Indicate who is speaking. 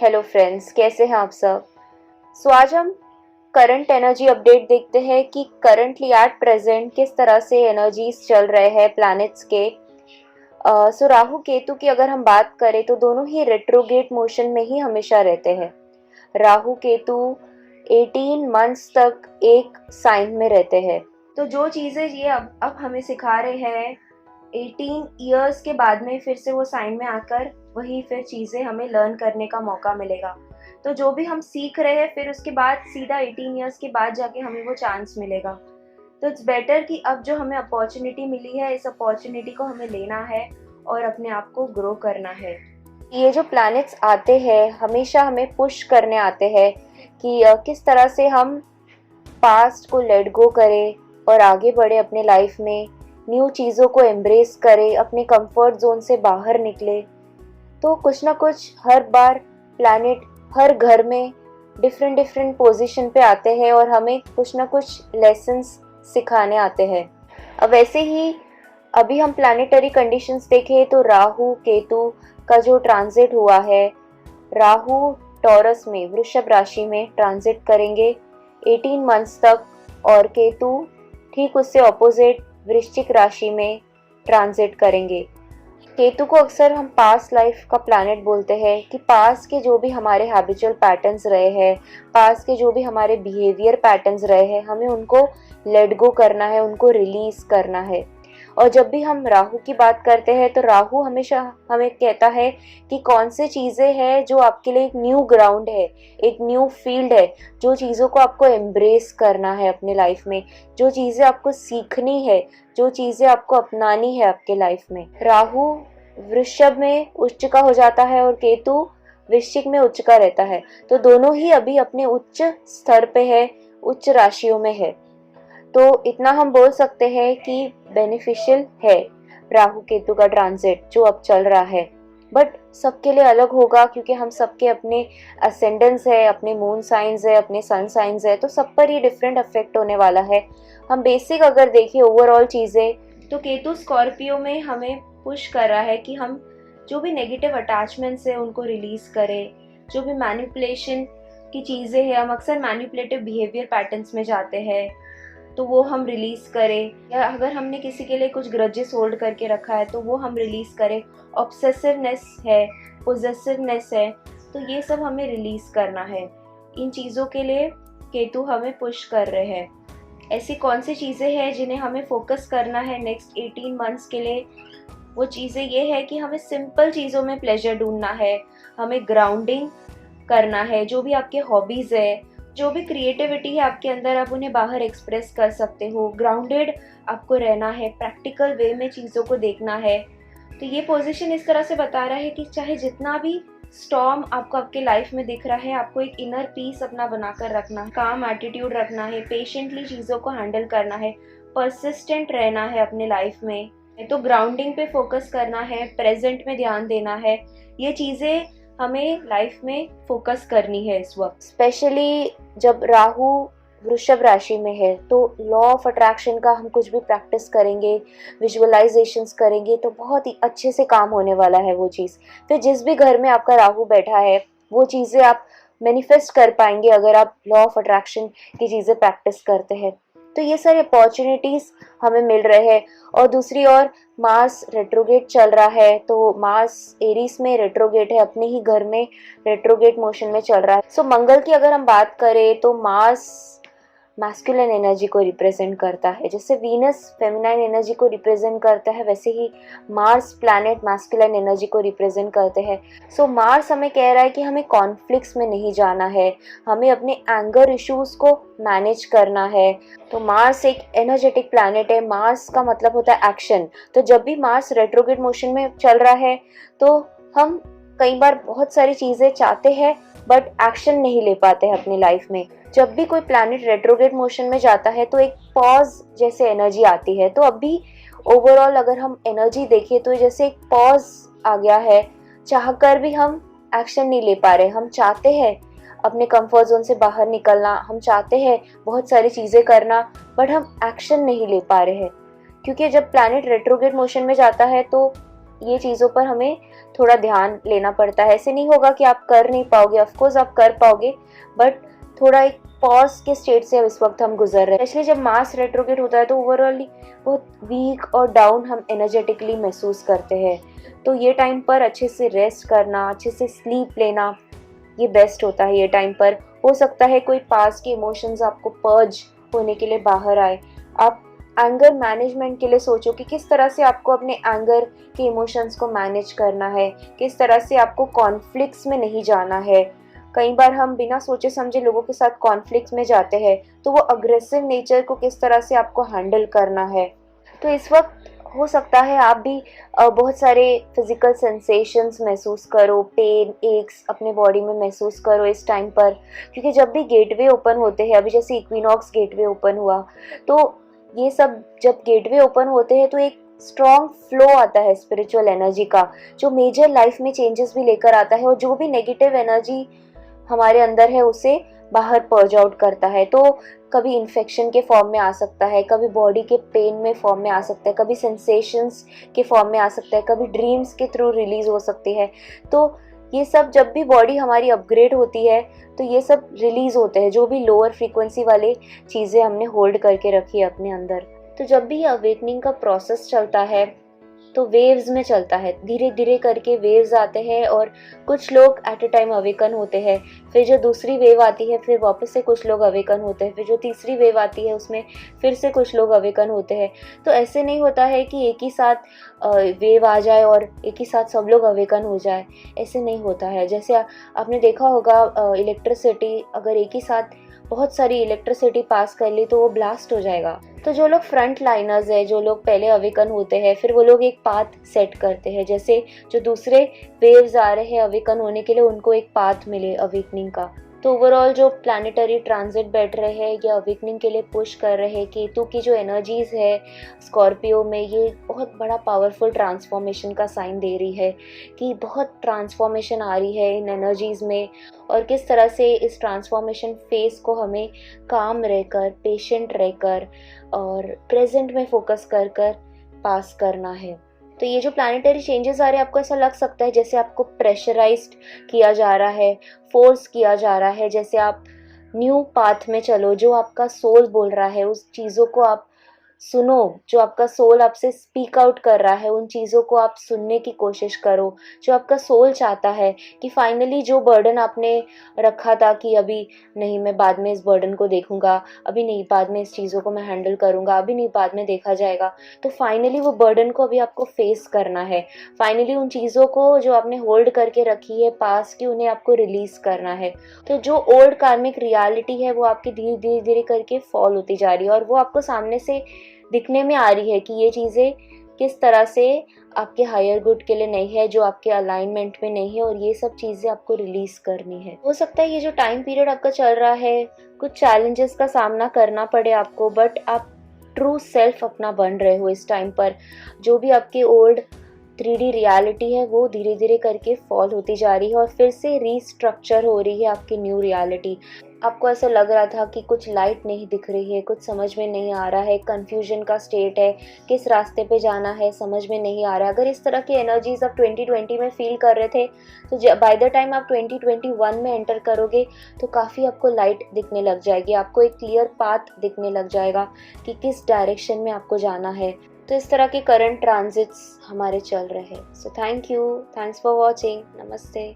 Speaker 1: Hello friends, कैसे हैं आप सब। आज हम करंट एनर्जी अपडेट देखते हैं कि करंटली एट प्रेजेंट किस तरह से एनर्जीज चल रहे हैं प्लैनेट्स के। राहु केतु की अगर हम बात करें तो दोनों ही रेट्रोगेट मोशन में ही हमेशा रहते हैं। राहु केतु 18 मंथ्स तक एक साइन में रहते हैं। तो जो चीज़ें ये अब हमें सिखा रहे हैं 18 ईयर्स के बाद में फिर से वो साइन में आकर वही फिर चीज़ें हमें लर्न करने का मौका मिलेगा। तो जो भी हम सीख रहे हैं फिर उसके बाद सीधा 18 ईयर्स के बाद जाके हमें वो चांस मिलेगा। तो इट्स बेटर कि अब जो हमें अपॉर्चुनिटी मिली है इस अपॉर्चुनिटी को हमें लेना है और अपने आप को ग्रो करना है। ये जो प्लैनेट्स आते हैं हमेशा हमें पुश करने आते हैं कि किस तरह से हम पास्ट को लेट गो करें और आगे बढ़े अपने लाइफ में, न्यू चीज़ों को एम्ब्रेस करें, अपने कंफर्ट जोन से बाहर निकले। तो कुछ ना कुछ हर बार प्लैनेट हर घर में डिफरेंट पोजीशन पे आते हैं और हमें कुछ ना कुछ लेसन्स सिखाने आते हैं। अब वैसे ही अभी हम प्लैनेटरी कंडीशंस देखें तो राहु केतु का जो ट्रांजिट हुआ है, राहु टॉरस में वृषभ राशि में ट्रांजिट करेंगे 18 मंथ्स तक और केतु ठीक उससे ऑपोजिट वृश्चिक राशि में ट्रांजिट करेंगे। केतु को अक्सर हम पास्ट लाइफ का प्लैनेट बोलते हैं कि पास्ट के जो भी हमारे हैबिचुअल पैटर्न्स रहे हैं, पास्ट के जो भी हमारे बिहेवियर पैटर्न्स रहे हैं, हमें उनको लेट गो करना है, उनको रिलीज करना है। और जब भी हम राहु की बात करते हैं तो राहु हमेशा हमें कहता है कि कौन सी चीज़ें हैं जो आपके लिए एक न्यू ग्राउंड है, एक न्यू फील्ड है, जो चीज़ों को आपको एम्ब्रेस करना है अपने लाइफ में, जो चीज़ें आपको सीखनी है, जो चीज़ें आपको अपनानी है आपके लाइफ में। राहु वृषभ में उच्च का हो जाता है और केतु वृश्चिक में उच्च का रहता है। तो दोनों ही अभी अपने उच्च स्तर पे है, उच्च राशियों में है। तो इतना हम बोल सकते हैं कि बेनिफिशियल है राहु केतु का ट्रांजिट जो अब चल रहा है। बट सबके लिए अलग होगा क्योंकि हम सबके अपने असेंडेंस है, अपने मून साइंस है, अपने सन साइंस है, तो सब पर ही डिफरेंट इफेक्ट होने वाला है। हम बेसिक अगर देखिए ओवरऑल चीज़ें तो केतु स्कॉर्पियो में हमें पुश कर रहा है कि हम जो भी नेगेटिव अटैचमेंट्स है उनको रिलीज करें। जो भी मैनिपुलेशन की चीज़ें हैं, हम अक्सर मैनिपुलेटिव बिहेवियर पैटर्न्स में जाते हैं, तो वो हम रिलीज करें। या अगर हमने किसी के लिए कुछ ग्रजेस होल्ड करके रखा है तो वो हम रिलीज करें। ऑब्सेसिवनेस है, पोजेसिवनेस है, तो ये सब हमें रिलीज करना है। इन चीज़ों के लिए केतु हमें पुश कर रहे हैं। ऐसी कौन सी चीज़ें हैं जिन्हें हमें फोकस करना है नेक्स्ट 18 मंथ्स के लिए? वो चीज़ें ये है कि हमें सिंपल चीज़ों में प्लेजर ढूंढना है, हमें ग्राउंडिंग करना है। जो भी आपके हॉबीज़ है, जो भी क्रिएटिविटी है आपके अंदर, आप उन्हें बाहर एक्सप्रेस कर सकते हो। ग्राउंडेड आपको रहना है, प्रैक्टिकल वे में चीज़ों को देखना है। तो ये पोजीशन इस तरह से बता रहा है कि चाहे जितना भी स्टॉर्म आपको आपके लाइफ में दिख रहा है, आपको एक इनर पीस अपना बनाकर रखना है, काम एटीट्यूड रखना है, पेशेंटली चीज़ों को हैंडल करना है, परसिस्टेंट रहना है अपने लाइफ में। तो ग्राउंडिंग पे फोकस करना है, प्रेजेंट में ध्यान देना है। ये चीज़ें हमें लाइफ में फोकस करनी है इस वक्त। स्पेशली जब राहु वृषभ राशि में है तो लॉ ऑफ अट्रैक्शन का हम कुछ भी प्रैक्टिस करेंगे, विजुअलाइजेशंस करेंगे तो बहुत ही अच्छे से काम होने वाला है वो चीज़। फिर जिस भी घर में आपका राहु बैठा है वो चीज़ें आप मैनिफेस्ट कर पाएंगे अगर आप लॉ ऑफ अट्रैक्शन की चीज़ें प्रैक्टिस करते हैं। तो ये सारी अपॉर्चुनिटीज़ हमें मिल रहे हैं। और दूसरी ओर मार्स रेट्रोगेट चल रहा है, तो मार्स एरीज में रेट्रोगेट है, अपने ही घर में रेट्रोगेट मोशन में चल रहा है। सो मंगल की अगर हम बात करें तो मार्स मैस्कुलिन एनर्जी को रिप्रेजेंट करता है। जैसे वीनस फेमिनाइन एनर्जी को रिप्रेजेंट करता है, वैसे ही मार्स प्लैनेट मैस्कुलिन एनर्जी को रिप्रेजेंट करते हैं। सो मार्स हमें कह रहा है कि हमें कॉन्फ्लिक्ट्स में नहीं जाना है, हमें अपने एंगर इश्यूज को मैनेज करना है। तो मार्स एक एनर्जेटिक प्लैनेट है। मार्स का मतलब होता है एक्शन। तो जब भी मार्स रेट्रोग्रेड मोशन में चल रहा है तो हम कई बार बहुत सारी चीज़ें चाहते हैं बट एक्शन नहीं ले पाते हैं अपनी लाइफ में। जब भी कोई प्लैनेट रेट्रोग्रेड मोशन में जाता है तो एक पॉज जैसे एनर्जी आती है। तो अभी ओवरऑल अगर हम एनर्जी देखें तो जैसे एक पॉज आ गया है, चाहकर भी हम एक्शन नहीं ले पा रहे। हम चाहते हैं अपने कंफर्ट जोन से बाहर निकलना, हम चाहते हैं बहुत सारी चीज़ें करना बट हम एक्शन नहीं ले पा रहे हैं। क्योंकि जब प्लैनेट रेट्रोग्रेड मोशन में जाता है तो ये चीज़ों पर हमें थोड़ा ध्यान लेना पड़ता है। ऐसे नहीं होगा कि आप कर नहीं पाओगे, ऑफकोर्स आप कर पाओगे, बट थोड़ा एक पॉज के स्टेट से अब इस वक्त हम गुजर रहे हैं। स्पेशली जब मार्स रेट्रोगेट होता है तो ओवरऑली बहुत वीक और डाउन हम एनर्जेटिकली महसूस करते हैं। तो ये टाइम पर अच्छे से रेस्ट करना, अच्छे से स्लीप लेना, ये बेस्ट होता है। ये टाइम पर हो सकता है कोई पास के इमोशंस आपको पर्ज होने के लिए बाहर आए। आप एंगर मैनेजमेंट के लिए सोचो कि किस तरह से आपको अपने एंगर के इमोशंस को मैनेज करना है, किस तरह से आपको कॉन्फ्लिक्ट्स में नहीं जाना है। कई बार हम बिना सोचे समझे लोगों के साथ कॉन्फ्लिक्ट्स में जाते हैं, तो वो अग्रेसिव नेचर को किस तरह से आपको हैंडल करना है। तो इस वक्त हो सकता है आप भी बहुत सारे फिजिकल सेंसेशंस महसूस करो, पेन एक्स अपने बॉडी में महसूस करो इस टाइम पर, क्योंकि जब भी गेटवे ओपन होते हैं, अभी जैसे इक्विनॉक्स गेटवे ओपन हुआ, तो ये सब जब गेटवे ओपन होते हैं तो एक स्ट्रॉन्ग फ्लो आता है स्पिरिचुअल एनर्जी का, जो मेजर लाइफ में चेंजेस भी लेकर आता है और जो भी नेगेटिव एनर्जी हमारे अंदर है उसे बाहर पर्ज आउट करता है। तो कभी इन्फेक्शन के फॉर्म में आ सकता है, कभी बॉडी के पेन में फॉर्म में आ सकता है, कभी सेंसेशंस के फॉर्म में आ सकता है, कभी ड्रीम्स के थ्रू रिलीज हो सकती है। तो ये सब जब भी बॉडी हमारी अपग्रेड होती है तो ये सब रिलीज होते हैं, जो भी लोअर फ्रीक्वेंसी वाले चीज़ें हमने होल्ड करके रखी है अपने अंदर। तो जब भी अवेकनिंग का प्रोसेस चलता है तो वेव्स में चलता है, धीरे धीरे करके वेव्स आते हैं और कुछ लोग एट अ टाइम अवेकन होते हैं, फिर जो दूसरी वेव आती है फिर वापस से कुछ लोग अवेकन होते हैं, फिर जो तीसरी वेव आती है उसमें फिर से कुछ लोग अवेकन होते हैं। तो ऐसे नहीं होता है कि एक ही साथ वेव आ जाए और एक ही साथ सब लोग अवेकन हो जाए, ऐसे नहीं होता है। जैसे आपने देखा होगा इलेक्ट्रिसिटी, अगर एक ही साथ बहुत सारी इलेक्ट्रिसिटी पास कर ली तो वो ब्लास्ट हो जाएगा। तो जो लोग फ्रंट लाइनर्स है, जो लोग पहले अवेकन होते हैं, फिर वो लोग एक पाथ सेट करते हैं, जैसे जो दूसरे वेव्स आ रहे हैं अवेकन होने के लिए उनको एक पाथ मिले अवेकनिंग का। तो ओवरऑल जो प्लानिटरी ट्रांजिट बैठ रहे हैं या अवेकनिंग के लिए पुश कर रहे हैं, केतु की जो एनर्जीज है स्कॉर्पियो में, ये बहुत बड़ा पावरफुल ट्रांसफॉर्मेशन का साइन दे रही है कि बहुत ट्रांसफॉर्मेशन आ रही है इन एनर्जीज में, और किस तरह से इस ट्रांसफॉर्मेशन फेज को हमें काम रहकर, पेशेंट रहकर और प्रेजेंट में फोकस कर कर पास करना है। तो ये जो प्लानिटरी चेंजेस आ रहे हैं, आपको ऐसा लग सकता है जैसे आपको प्रेशराइज्ड किया जा रहा है, फोर्स किया जा रहा है, जैसे आप न्यू पाथ में चलो, जो आपका सोल बोल रहा है उस चीज़ों को आप सुनो, जो आपका सोल आपसे स्पीक आउट कर रहा है उन चीज़ों को आप सुनने की कोशिश करो। जो आपका सोल चाहता है कि फाइनली जो बर्डन आपने रखा था कि अभी नहीं, मैं बाद में इस बर्डन को देखूंगा, अभी नहीं, बाद में इस चीज़ों को मैं हैंडल करूंगा, अभी नहीं, बाद में देखा जाएगा, तो फाइनली वो बर्डन को अभी आपको फेस करना है। फाइनली उन चीज़ों को जो आपने होल्ड करके रखी है पास की, उन्हें आपको रिलीज करना है। तो जो ओल्ड कार्मिक रियलिटी है वो आपकी धीरे धीरे धीरे करके फॉल होती जा रही है और वो आपको सामने से दिखने में आ रही है कि ये चीज़ें किस तरह से आपके हायर गुड के लिए नहीं है, जो आपके अलाइनमेंट में नहीं है, और ये सब चीज़ें आपको रिलीज करनी है। हो सकता है ये जो टाइम पीरियड आपका चल रहा है कुछ चैलेंजेस का सामना करना पड़े आपको, बट आप ट्रू सेल्फ अपना बन रहे हो इस टाइम पर। जो भी आपके ओल्ड 3D रियलिटी है वो धीरे धीरे करके फॉल होती जा रही है और फिर से रीस्ट्रक्चर हो रही है आपकी न्यू रियलिटी। आपको ऐसा लग रहा था कि कुछ लाइट नहीं दिख रही है, कुछ समझ में नहीं आ रहा है, कंफ्यूजन का स्टेट है, किस रास्ते पे जाना है समझ में नहीं आ रहा है। अगर इस तरह की एनर्जीज आप 2020 में फील कर रहे थे तो बाय द टाइम आप 2021 में एंटर करोगे तो काफ़ी आपको लाइट दिखने लग जाएगी, आपको एक क्लियर पाथ दिखने लग जाएगा कि किस डायरेक्शन में आपको जाना है। तो इस तरह के करंट ट्रांजिट्स हमारे चल रहे हैं। So thank you, thanks for watching, नमस्ते।